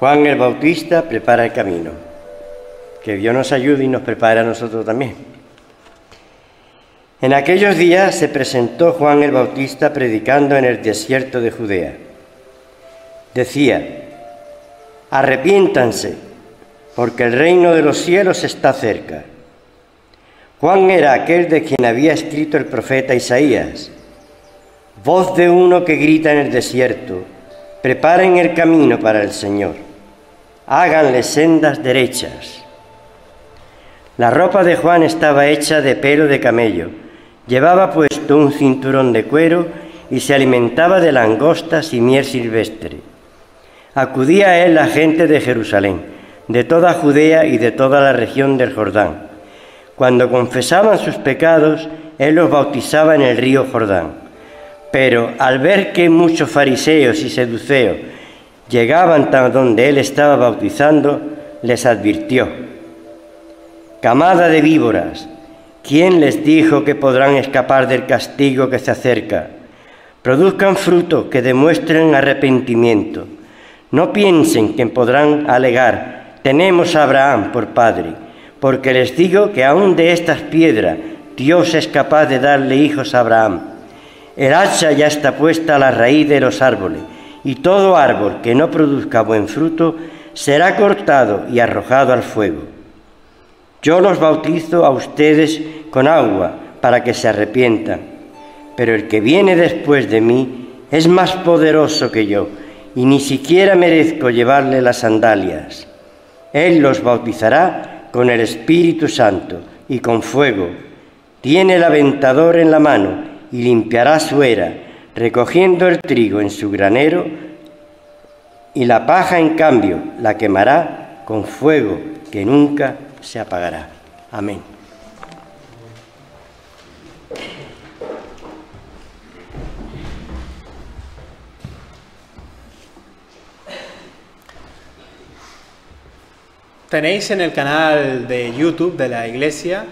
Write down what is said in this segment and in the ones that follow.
Juan el Bautista prepara el camino. Que Dios nos ayude y nos prepare a nosotros también. En aquellos días se presentó Juan el Bautista predicando en el desierto de Judea. Decía: arrepiéntanse, porque el reino de los cielos está cerca. Juan era aquel de quien había escrito el profeta Isaías: voz de uno que grita en el desierto, preparen el camino para el Señor, háganle sendas derechas. La ropa de Juan estaba hecha de pelo de camello, llevaba puesto un cinturón de cuero y se alimentaba de langostas y miel silvestre. Acudía a él la gente de Jerusalén, de toda Judea y de toda la región del Jordán. Cuando confesaban sus pecados, él los bautizaba en el río Jordán. Pero al ver que muchos fariseos y saduceos llegaban a donde él estaba bautizando, les advirtió: camada de víboras, ¿quién les dijo que podrán escapar del castigo que se acerca? Produzcan fruto que demuestren arrepentimiento. No piensen que podrán alegar: tenemos a Abraham por padre, porque les digo que aún de estas piedras Dios es capaz de darle hijos a Abraham. El hacha ya está puesta a la raíz de los árboles, y todo árbol que no produzca buen fruto será cortado y arrojado al fuego. Yo los bautizo a ustedes con agua para que se arrepientan, pero el que viene después de mí es más poderoso que yo, y ni siquiera merezco llevarle las sandalias. Él los bautizará con el Espíritu Santo y con fuego. Tiene el aventador en la mano y limpiará su era, recogiendo el trigo en su granero, y la paja, en cambio, la quemará con fuego que nunca se apagará. Amén. Tenéis en el canal de YouTube de la Iglesia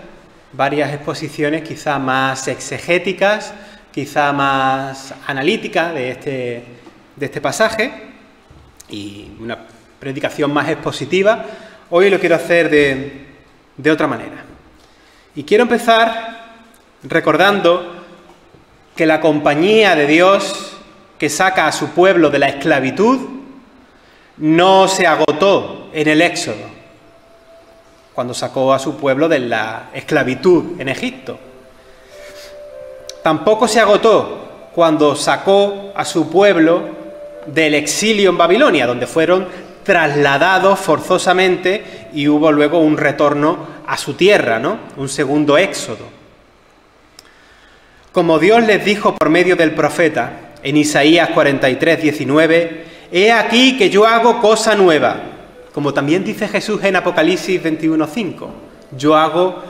varias exposiciones quizá más exegéticas, quizá más analíticas de este pasaje, y una predicación más expositiva. Hoy lo quiero hacer de otra manera. Y quiero empezar recordando que la compañía de Dios que saca a su pueblo de la esclavitud no se agotó en el Éxodo, cuando sacó a su pueblo de la esclavitud en Egipto. Tampoco se agotó cuando sacó a su pueblo del exilio en Babilonia, donde fueron trasladados forzosamente y hubo luego un retorno a su tierra, ¿no? Un segundo éxodo. Como Dios les dijo por medio del profeta en Isaías 43, 19, «He aquí que yo hago cosa nueva», como también dice Jesús en Apocalipsis 21:5, yo hago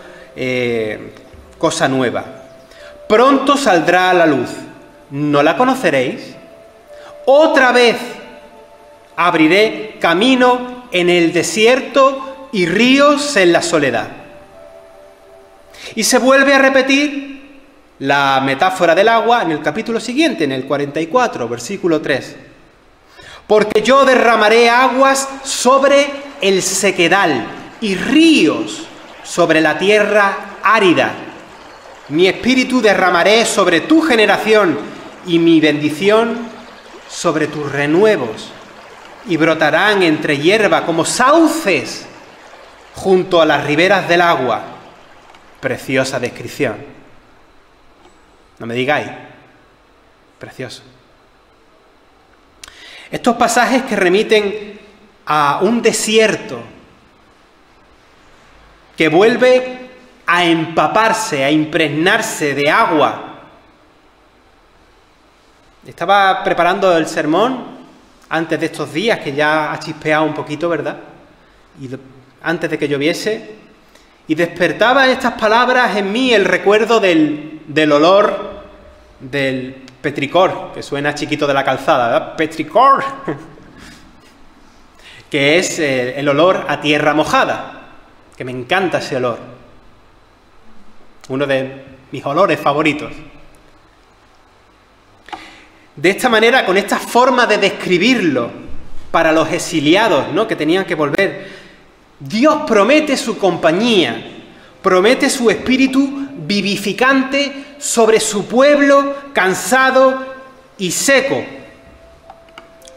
cosa nueva. Pronto saldrá a la luz, ¿no la conoceréis? Otra vez abriré camino en el desierto y ríos en la soledad. Y se vuelve a repetir la metáfora del agua en el capítulo siguiente, en el 44, versículo 3. Porque yo derramaré aguas sobre el sequedal y ríos sobre la tierra árida. Mi espíritu derramaré sobre tu generación y mi bendición sobre tus renuevos. Y brotarán entre hierba como sauces junto a las riberas del agua. Preciosa descripción. No me digáis. Precioso. Estos pasajes que remiten a un desierto que vuelve a empaparse, a impregnarse de agua. Estaba preparando el sermón antes de estos días, que ya ha chispeado un poquito, ¿verdad? Y antes de que lloviese, y despertaba estas palabras en mí el recuerdo del olor del petricor, que suena chiquito de la calzada, ¿verdad? Petricor, que es el olor a tierra mojada, que me encanta ese olor, uno de mis olores favoritos. De esta manera, con esta forma de describirlo, para los exiliados, ¿no?, que tenían que volver. Dios promete su compañía, promete su espíritu vivificante sobre su pueblo cansado y seco,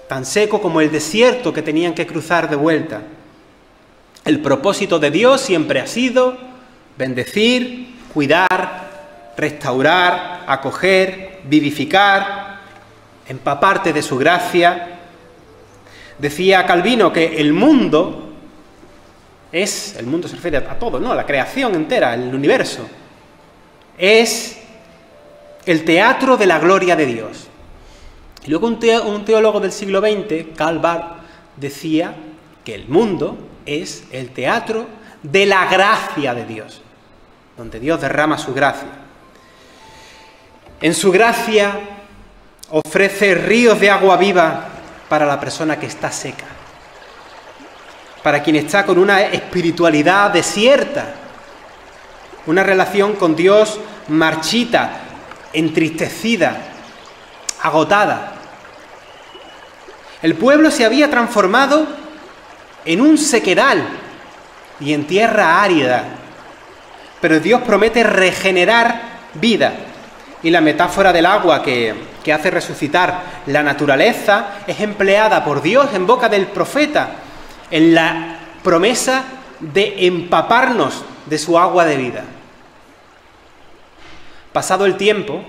tan seco como el desierto que tenían que cruzar de vuelta. El propósito de Dios siempre ha sido bendecir, cuidar, restaurar, acoger, vivificar, empaparte de su gracia. Decía Calvino que el mundo se refiere a todo, ¿no?, a la creación entera, el universo, es el teatro de la gloria de Dios. Y luego un teólogo del siglo XX, Karl Barth, decía que el mundo es el teatro de la gracia de Dios, donde Dios derrama su gracia. En su gracia ofrece ríos de agua viva para la persona que está seca, para quien está con una espiritualidad desierta, una relación con Dios marchita, entristecida, agotada. El pueblo se había transformado en un sequedal y en tierra árida, pero Dios promete regenerar vida. Y la metáfora del agua que hace resucitar la naturaleza es empleada por Dios en boca del profeta en la promesa de empaparnos de su agua de vida. Pasado el tiempo,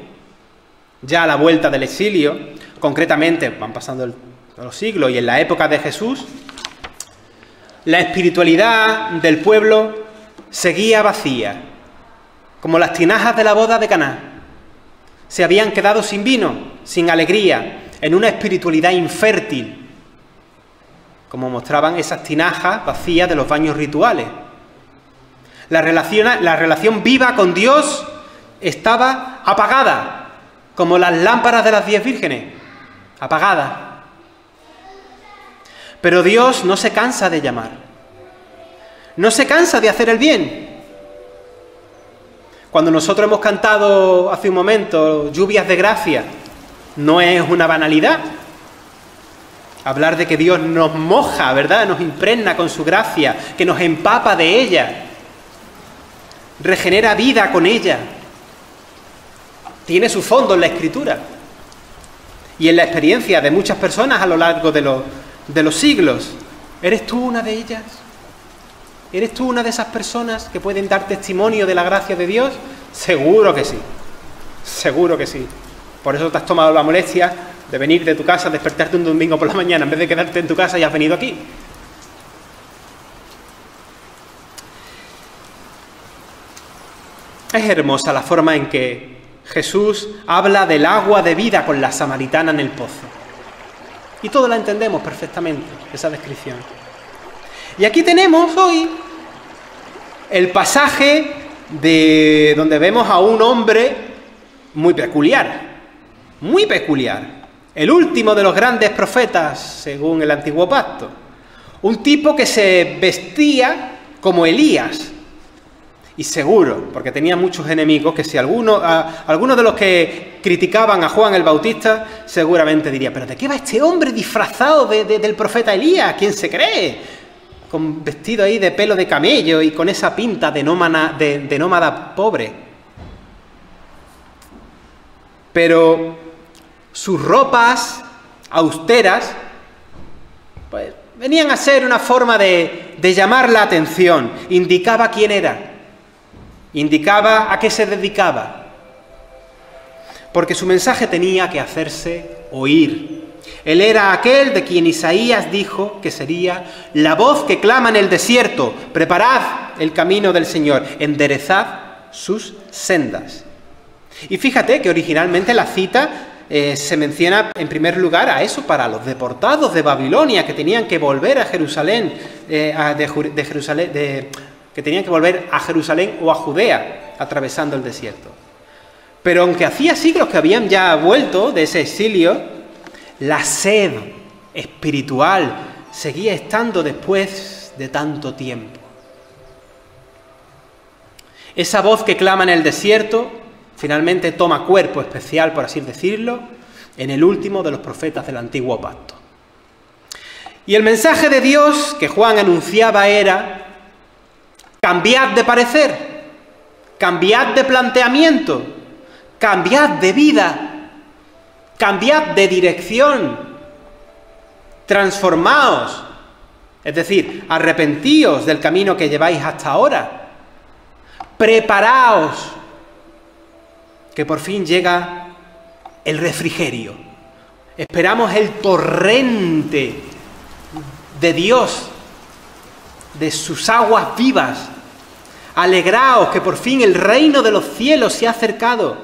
ya a la vuelta del exilio, concretamente van pasando los siglos y en la época de Jesús, la espiritualidad del pueblo seguía vacía, como las tinajas de la boda de Caná. Se habían quedado sin vino, sin alegría, en una espiritualidad infértil, como mostraban esas tinajas vacías de los baños rituales. La relación viva con Dios estaba apagada, como las lámparas de las 10 vírgenes, apagada. Pero Dios no se cansa de llamar, no se cansa de hacer el bien. Cuando nosotros hemos cantado hace un momento lluvias de gracia, no es una banalidad. Hablar de que Dios nos moja, ¿verdad?, nos impregna con su gracia, que nos empapa de ella, regenera vida con ella. Tiene su fondo en la Escritura y en la experiencia de muchas personas a lo largo de los siglos. ¿Eres tú una de ellas? ¿Eres tú una de esas personas que pueden dar testimonio de la gracia de Dios? Seguro que sí, seguro que sí. Por eso te has tomado la molestia de venir de tu casa, despertarte un domingo por la mañana, en vez de quedarte en tu casa y has venido aquí. Es hermosa la forma en que Jesús habla del agua de vida con la samaritana en el pozo. Y todos la entendemos perfectamente, esa descripción. Y aquí tenemos hoy el pasaje de donde vemos a un hombre muy peculiar, el último de los grandes profetas, según el Antiguo Pacto. Un tipo que se vestía como Elías. Y seguro, porque tenía muchos enemigos, que si algunos de los que criticaban a Juan el Bautista, seguramente diría, ¿pero de qué va este hombre disfrazado del profeta Elías? ¿Quién se cree? Con vestido ahí de pelo de camello y con esa pinta de nómada pobre. Pero sus ropas austeras, pues venían a ser una forma de llamar la atención. Indicaba quién era. Indicaba a qué se dedicaba, porque su mensaje tenía que hacerse oír. Él era aquel de quien Isaías dijo que sería la voz que clama en el desierto: preparad el camino del Señor, enderezad sus sendas. Y fíjate que originalmente la cita se menciona en primer lugar a eso, para los deportados de Babilonia que tenían que volver a Jerusalén, que tenían que volver a Jerusalén o a Judea, atravesando el desierto. Pero aunque hacía siglos que habían ya vuelto de ese exilio, la sed espiritual seguía estando después de tanto tiempo. Esa voz que clama en el desierto finalmente toma cuerpo especial, por así decirlo, en el último de los profetas del Antiguo Pacto. Y el mensaje de Dios que Juan anunciaba era: cambiad de parecer, cambiad de planteamiento, cambiad de vida, cambiad de dirección, transformaos, es decir, arrepentíos del camino que lleváis hasta ahora, preparaos, que por fin llega el refrigerio. Esperamos el torrente de Dios, de sus aguas vivas. Alegraos, que por fin el reino de los cielos se ha acercado.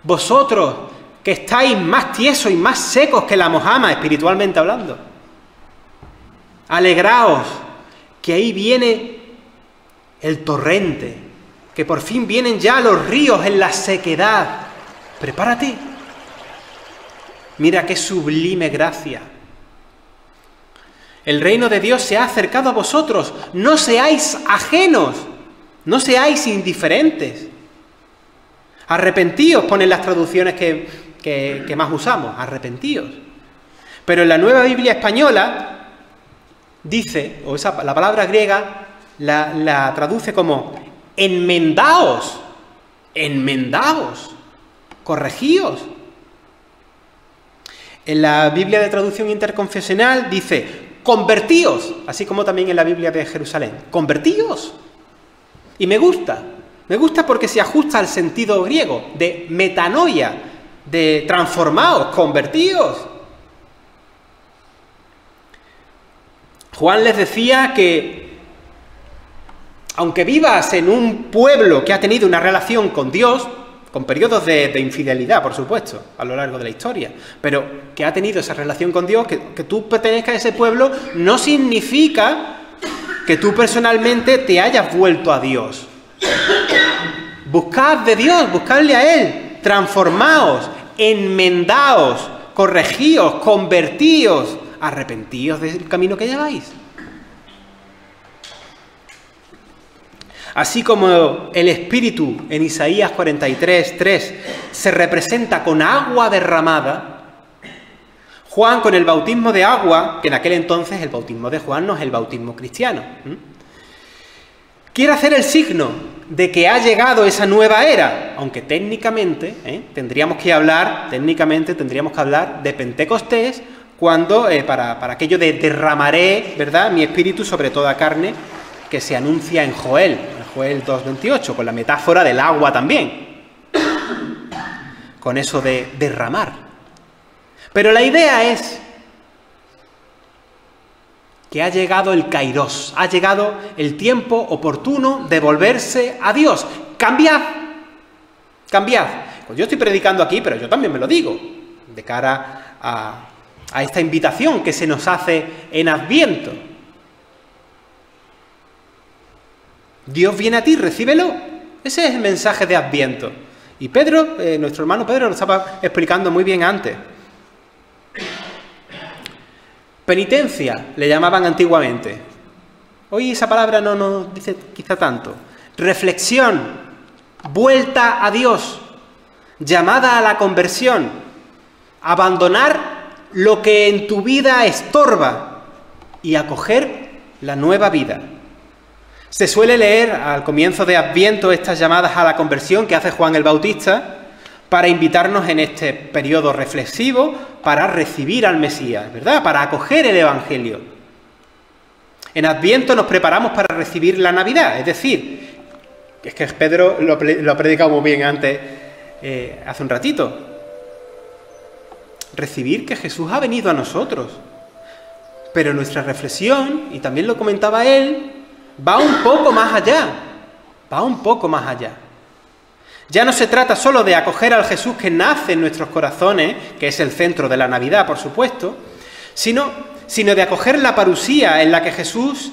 Vosotros que estáis más tiesos y más secos que la mojama, espiritualmente hablando. Alegraos, que ahí viene el torrente, que por fin vienen ya los ríos en la sequedad. Prepárate. Mira qué sublime gracia. El reino de Dios se ha acercado a vosotros. No seáis ajenos, no seáis indiferentes. Arrepentíos, ponen las traducciones que más usamos, arrepentíos. Pero en la Nueva Biblia Española dice, o la palabra griega la traduce como enmendaos, enmendaos, corregíos. En la Biblia de traducción interconfesional dice convertíos, así como también en la Biblia de Jerusalén, convertíos. Y me gusta porque se ajusta al sentido griego de metanoia, de transformaos, convertíos. Juan les decía que aunque vivas en un pueblo que ha tenido una relación con Dios, con periodos de infidelidad, por supuesto, a lo largo de la historia, pero que ha tenido esa relación con Dios, que tú pertenezcas a ese pueblo, no significa que tú personalmente te hayas vuelto a Dios. Buscad de Dios, buscadle a Él, transformaos, enmendaos, corregíos, convertíos, arrepentíos del camino que lleváis. Así como el Espíritu en Isaías 43:3 se representa con agua derramada, Juan con el bautismo de agua, que en aquel entonces el bautismo de Juan no es el bautismo cristiano, quiere hacer el signo de que ha llegado esa nueva era, aunque técnicamente tendríamos que hablar de Pentecostés, cuando para aquello de derramaré, ¿verdad?, mi espíritu sobre toda carne, que se anuncia en Joel 2:28, con la metáfora del agua también, con eso de derramar. Pero la idea es que ha llegado el kairos, ha llegado el tiempo oportuno de volverse a Dios. ¡Cambiad! ¡Cambiad! Pues yo estoy predicando aquí, pero yo también me lo digo, de cara a esta invitación que se nos hace en Adviento. Dios viene a ti, recíbelo. Ese es el mensaje de Adviento. Y Pedro, nuestro hermano Pedro, lo estaba explicando muy bien antes. Penitencia le llamaban antiguamente. Hoy esa palabra no nos dice quizá tanto. Reflexión, vuelta a Dios, llamada a la conversión, abandonar lo que en tu vida estorba y acoger la nueva vida. Se suele leer al comienzo de Adviento estas llamadas a la conversión que hace Juan el Bautista para invitarnos en este periodo reflexivo para recibir al Mesías, ¿verdad?, para acoger el Evangelio. En Adviento nos preparamos para recibir la Navidad, es decir, es que Pedro lo ha predicado muy bien antes, hace un ratito, recibir que Jesús ha venido a nosotros. Pero nuestra reflexión, y también lo comentaba él, va un poco más allá, Ya no se trata solo de acoger al Jesús que nace en nuestros corazones, que es el centro de la Navidad, por supuesto, sino de acoger la parusía en la que Jesús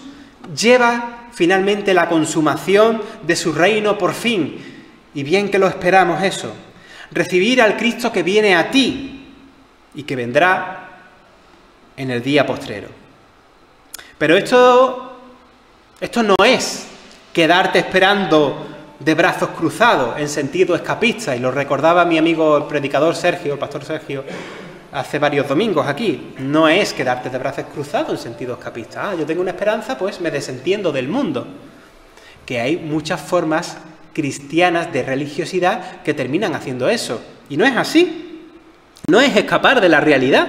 lleva finalmente la consumación de su reino por fin. Y bien que lo esperamos eso. Recibir al Cristo que viene a ti y que vendrá en el día postrero. Pero esto no es quedarte esperando de brazos cruzados en sentido escapista, y lo recordaba mi amigo el predicador Sergio, el pastor Sergio, hace varios domingos aquí, no es quedarte de brazos cruzados en sentido escapista. Yo tengo una esperanza, pues me desentiendo del mundo. Que hay muchas formas cristianas de religiosidad que terminan haciendo eso. Y no es así. No es escapar de la realidad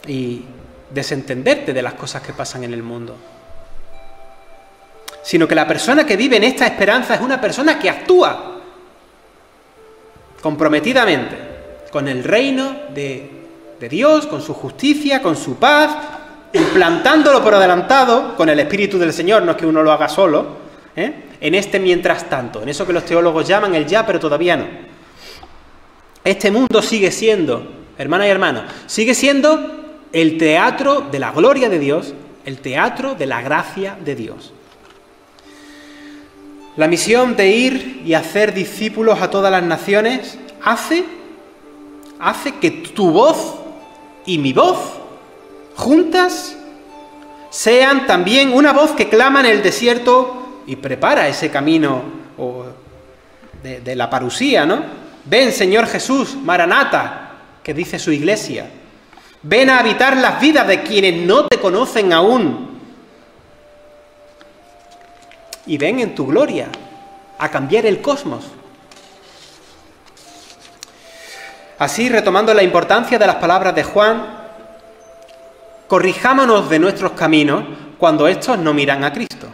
y desentenderte de las cosas que pasan en el mundo. Sino que la persona que vive en esta esperanza es una persona que actúa comprometidamente con el reino de Dios, con su justicia, con su paz, implantándolo por adelantado con el Espíritu del Señor, no es que uno lo haga solo, en este mientras tanto, en eso que los teólogos llaman el ya, pero todavía no. Este mundo sigue siendo, hermanas y hermanos, sigue siendo el teatro de la gloria de Dios, el teatro de la gracia de Dios. La misión de ir y hacer discípulos a todas las naciones hace que tu voz y mi voz, juntas, sean también una voz que clama en el desierto y prepara ese camino de la parusía, ¿no? Ven, Señor Jesús, Maranata, que dice su iglesia. Ven a habitar las vidas de quienes no te conocen aún. Y ven en tu gloria a cambiar el cosmos. Así, retomando la importancia de las palabras de Juan, corrijámonos de nuestros caminos cuando estos no miran a Cristo.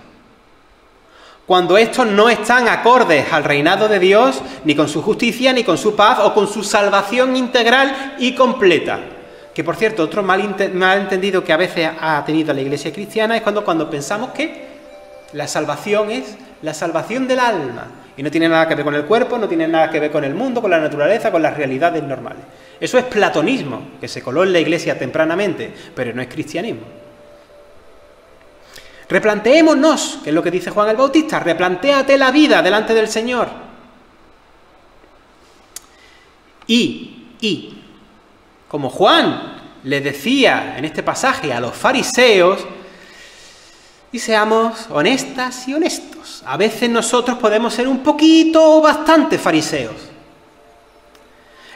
Cuando estos no están acordes al reinado de Dios, ni con su justicia, ni con su paz, o con su salvación integral y completa. Que, por cierto, otro malentendido que a veces ha tenido la Iglesia cristiana es cuando pensamos que la salvación es la salvación del alma. Y no tiene nada que ver con el cuerpo, no tiene nada que ver con el mundo, con la naturaleza, con las realidades normales. Eso es platonismo, que se coló en la Iglesia tempranamente, pero no es cristianismo. Replanteémonos, que es lo que dice Juan el Bautista, replantéate la vida delante del Señor. Y como Juan le decía en este pasaje a los fariseos, y seamos honestas y honestos. A veces nosotros podemos ser un poquito o bastante fariseos.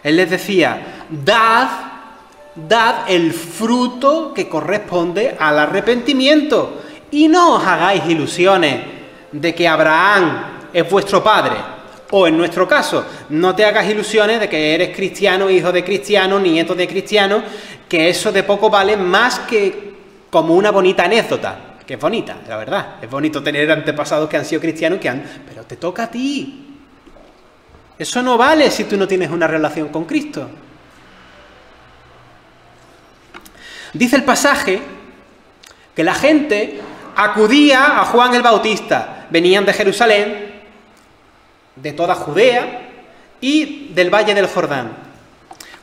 Él les decía, dad el fruto que corresponde al arrepentimiento y no os hagáis ilusiones de que Abraham es vuestro padre. O en nuestro caso, no te hagas ilusiones de que eres cristiano, hijo de cristiano, nieto de cristiano, que eso de poco vale más que como una bonita anécdota. Que es bonita, la verdad. Es bonito tener antepasados que han sido cristianos, pero te toca a ti. Eso no vale si tú no tienes una relación con Cristo. Dice el pasaje que la gente acudía a Juan el Bautista. Venían de Jerusalén, de toda Judea y del valle del Jordán.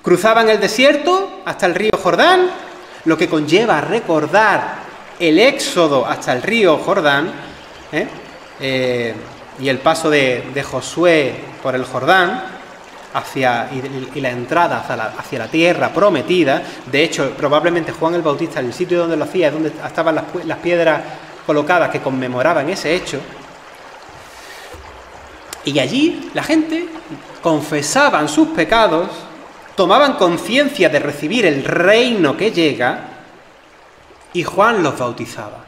Cruzaban el desierto hasta el río Jordán, lo que conlleva recordar el éxodo hasta el río Jordán, y el paso de Josué por el Jordán y la entrada hacia la tierra prometida. De hecho, probablemente Juan el Bautista, en el sitio donde lo hacía, es donde estaban las piedras colocadas que conmemoraban ese hecho. Y allí la gente confesaban sus pecados, tomaban conciencia de recibir el reino que llega, y Juan los bautizaba.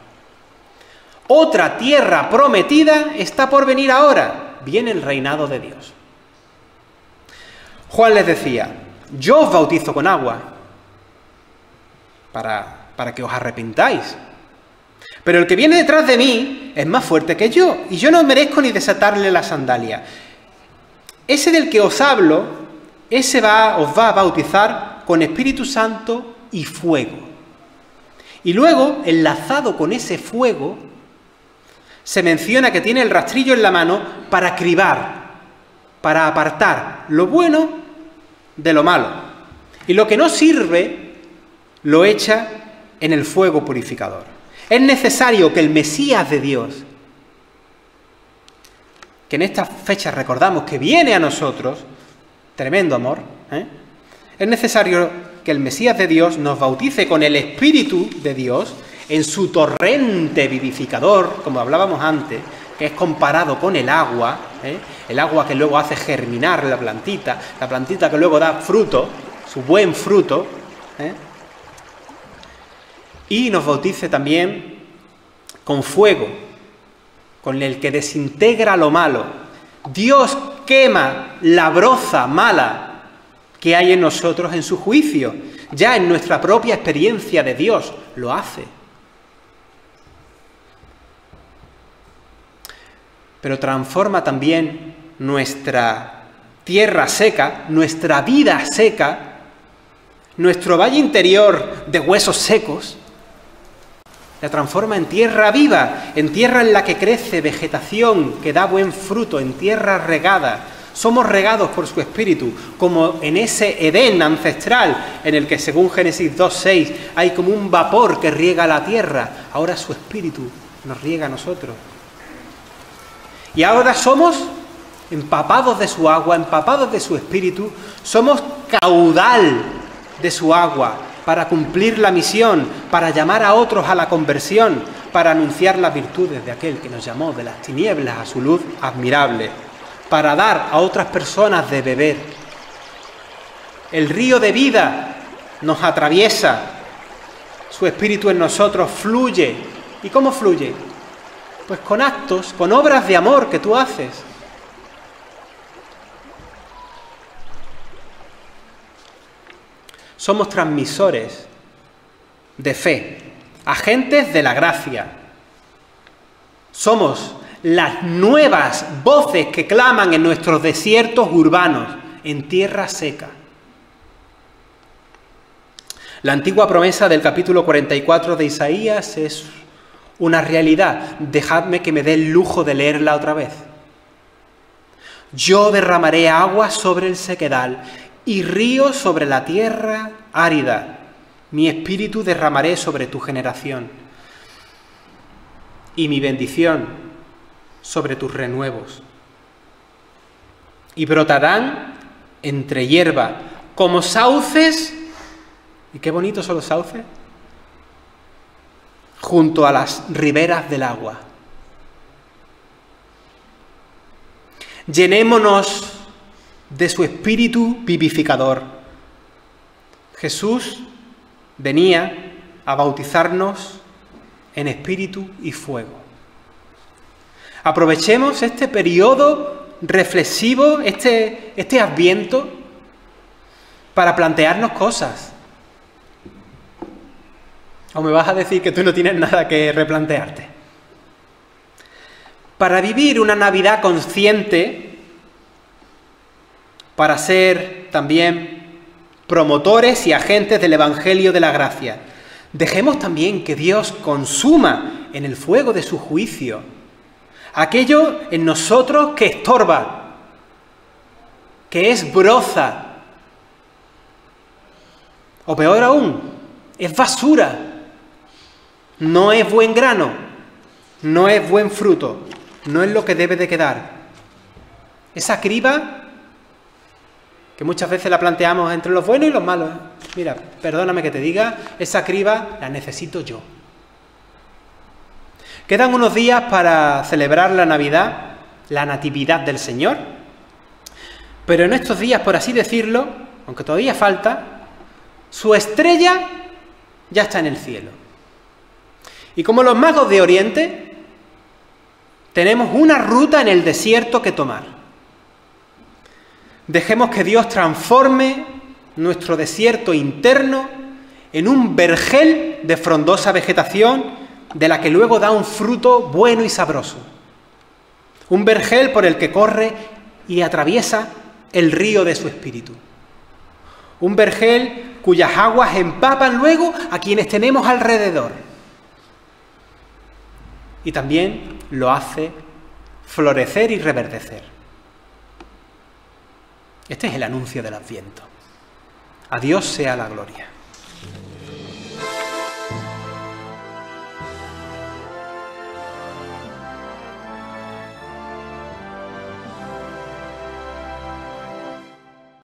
Otra tierra prometida está por venir ahora. Viene el reinado de Dios. Juan les decía, yo os bautizo con agua para que os arrepintáis. Pero el que viene detrás de mí es más fuerte que yo, y yo no merezco ni desatarle la sandalia. Ese del que os hablo, ese os va a bautizar con Espíritu Santo y fuego. Y luego, enlazado con ese fuego, se menciona que tiene el rastrillo en la mano para cribar, para apartar lo bueno de lo malo. Y lo que no sirve, lo echa en el fuego purificador. Es necesario que el Mesías de Dios, que en estas fechas recordamos que viene a nosotros, tremendo amor, es necesario que el Mesías de Dios nos bautice con el Espíritu de Dios en su torrente vivificador, como hablábamos antes, que es comparado con el agua que luego hace germinar la plantita que luego da fruto, su buen fruto, y nos bautice también con fuego, con el que desintegra lo malo. Dios quema la broza mala que hay en nosotros en su juicio. Ya en nuestra propia experiencia de Dios lo hace. Pero transforma también nuestra tierra seca, nuestra vida seca, nuestro valle interior de huesos secos, la transforma en tierra viva, en tierra en la que crece vegetación que da buen fruto, en tierra regada. Somos regados por su Espíritu, como en ese Edén ancestral, en el que según Génesis 2:6 hay como un vapor que riega la tierra. Ahora su Espíritu nos riega a nosotros. Y ahora somos empapados de su agua, empapados de su Espíritu, somos caudal de su agua para cumplir la misión, para llamar a otros a la conversión, para anunciar las virtudes de aquel que nos llamó de las tinieblas a su luz admirable, para dar a otras personas de beber. El río de vida nos atraviesa, su Espíritu en nosotros fluye. ¿Y cómo fluye? Pues con actos, con obras de amor que tú haces. Somos transmisores de fe, agentes de la gracia. Somos las nuevas voces que claman en nuestros desiertos urbanos, en tierra seca. La antigua promesa del capítulo 44 de Isaías es una realidad. Dejadme que me dé el lujo de leerla otra vez. Yo derramaré agua sobre el sequedal y ríos sobre la tierra árida. Mi espíritu derramaré sobre tu generación y mi bendición sobre tus renuevos. Y brotarán entre hierba como sauces. ¿Y qué bonitos son los sauces? Junto a las riberas del agua. Llenémonos de su espíritu vivificador. Jesús venía a bautizarnos en espíritu y fuego. Aprovechemos este periodo reflexivo, este Adviento, para plantearnos cosas. ¿O me vas a decir que tú no tienes nada que replantearte? Para vivir una Navidad consciente, para ser también promotores y agentes del Evangelio de la Gracia, dejemos también que Dios consuma en el fuego de su juicio aquello en nosotros que estorba, que es broza, o peor aún, es basura. No es buen grano, no es buen fruto, no es lo que debe de quedar. Esa criba que muchas veces la planteamos entre los buenos y los malos. Mira, perdóname que te diga, esa criba la necesito yo. Quedan unos días para celebrar la Navidad, la Natividad del Señor, pero en estos días, por así decirlo, aunque todavía falta, su estrella ya está en el cielo. Y como los magos de Oriente, tenemos una ruta en el desierto que tomar. Dejemos que Dios transforme nuestro desierto interno en un vergel de frondosa vegetación de la que luego da un fruto bueno y sabroso. Un vergel por el que corre y atraviesa el río de su espíritu. Un vergel cuyas aguas empapan luego a quienes tenemos alrededor. Y también lo hace florecer y reverdecer. Este es el anuncio del Adviento. A Dios sea la gloria.